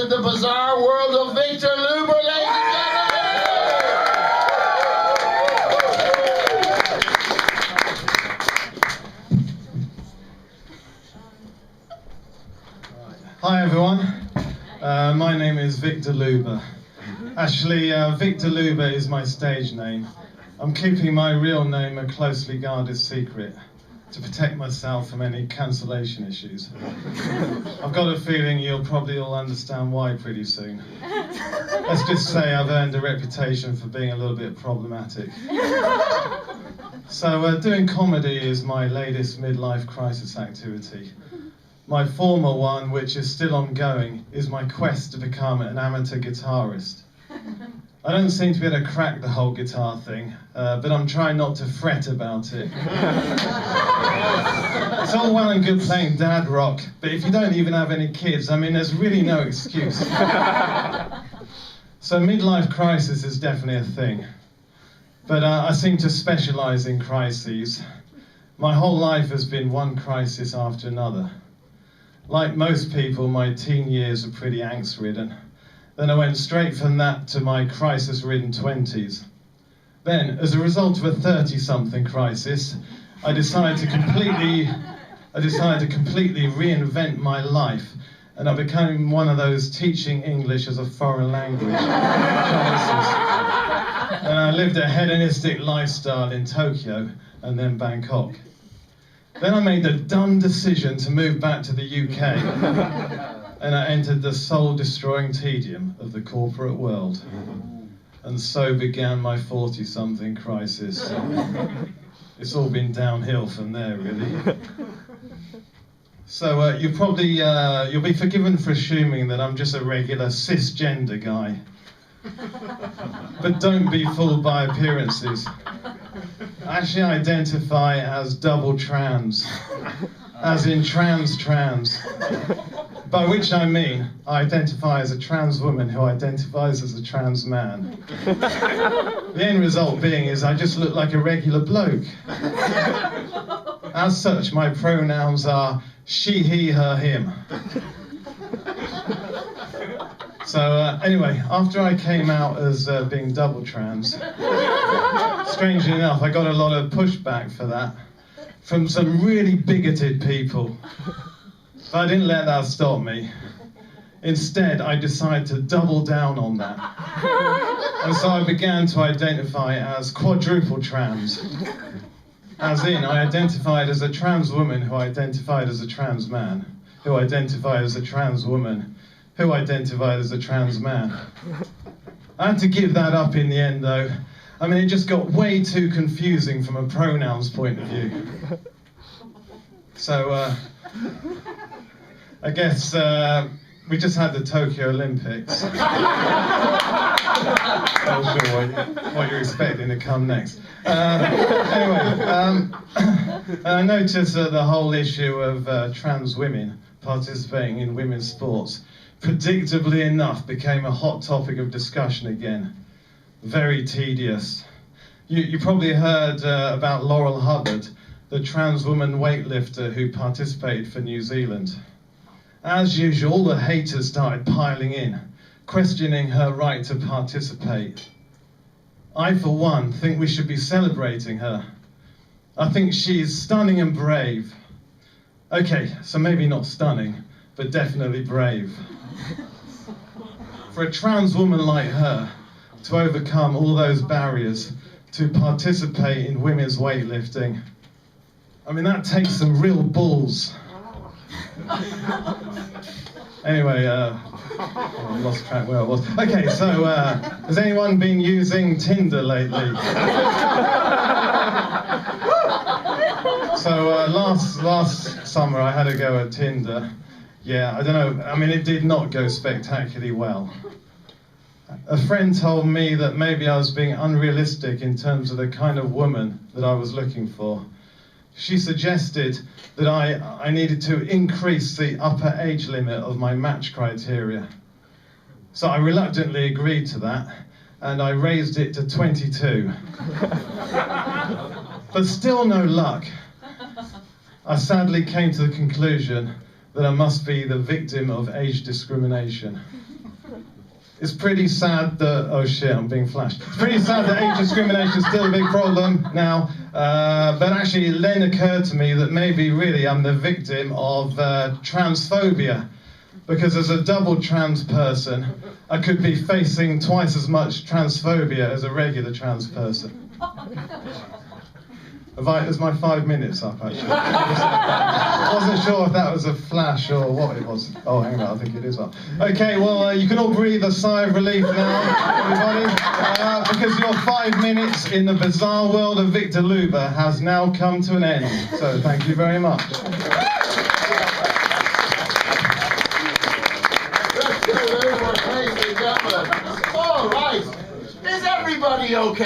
to the bizarre world of Victor Luber, ladies and Hi everyone, my name is Victor Luber. Actually, Victor Luber is my stage name. I'm keeping my real name a closely guarded secret to protect myself from any cancellation issues. I've got a feeling you'll probably all understand why pretty soon. Let's just say I've earned a reputation for being a little bit problematic. So doing comedy is my latest midlife crisis activity. My former one, which is still ongoing, is my quest to become an amateur guitarist. I don't seem to be able to crack the whole guitar thing, but I'm trying not to fret about it. It's all well and good playing dad rock, but if you don't even have any kids, I mean, there's really no excuse. So midlife crisis is definitely a thing, but I seem to specialise in crises. My whole life has been one crisis after another. Like most people, my teen years were pretty angst-ridden. Then I went straight from that to my crisis-ridden 20s. Then, as a result of a 30-something crisis, I decided to completely reinvent my life, and I became one of those teaching English as a foreign language chances. And I lived a hedonistic lifestyle in Tokyo and then Bangkok. Then I made the dumb decision to move back to the UK, and I entered the soul-destroying tedium of the corporate world. And so began my 40-something crisis. It's all been downhill from there, really. So you'll be forgiven for assuming that I'm just a regular cisgender guy. But don't be fooled by appearances. I actually identify as double trans, as in trans. By which I mean, I identify as a trans woman who identifies as a trans man. The end result being is I just look like a regular bloke. As such, my pronouns are she, he, her, him. So anyway, after I came out as being double trans, strangely enough, I got a lot of pushback for that from some really bigoted people. But I didn't let that stop me. Instead, I decided to double down on that. And so I began to identify as quadruple trans. As in, I identified as a trans woman who identified as a trans man, who identified as a trans woman, who identified as a trans man. I had to give that up in the end, though. I mean, it just got way too confusing from a pronouns point of view. So, I guess we just had the Tokyo Olympics. Not sure what you're expecting to come next. Anyway, I noticed that the whole issue of trans women participating in women's sports, predictably enough, became a hot topic of discussion again. Very tedious. You probably heard about Laurel Hubbard, the trans woman weightlifter who participated for New Zealand. As usual, all the haters started piling in, questioning her right to participate. I, for one, think we should be celebrating her. I think she's stunning and brave. Okay, so maybe not stunning, but definitely brave. For a trans woman like her to overcome all those barriers to participate in women's weightlifting, I mean, that takes some real balls. Anyway, I lost track where I was. Okay, so has anyone been using Tinder lately? So last summer I had a go at Tinder. Yeah, I don't know, I mean, it did not go spectacularly well. A friend told me that maybe I was being unrealistic in terms of the kind of woman that I was looking for. She suggested that I needed to increase the upper age limit of my match criteria. So I reluctantly agreed to that, and I raised it to 22. But still no luck. I sadly came to the conclusion that I must be the victim of age discrimination. it's pretty sad that, oh shit, I'm being flashed. It's pretty sad that age discrimination is still a big problem now, but actually it then occurred to me that maybe really I'm the victim of transphobia, because as a double trans person, I could be facing twice as much transphobia as a regular trans person. Is my 5 minutes up, actually? I wasn't sure if that was a flash or what it was. Oh, hang on, I think it is up. Okay, well, you can all breathe a sigh of relief now, everybody, because your 5 minutes in the bizarre world of Victor Luber has now come to an end. So, thank you very much. All right. Is everybody okay?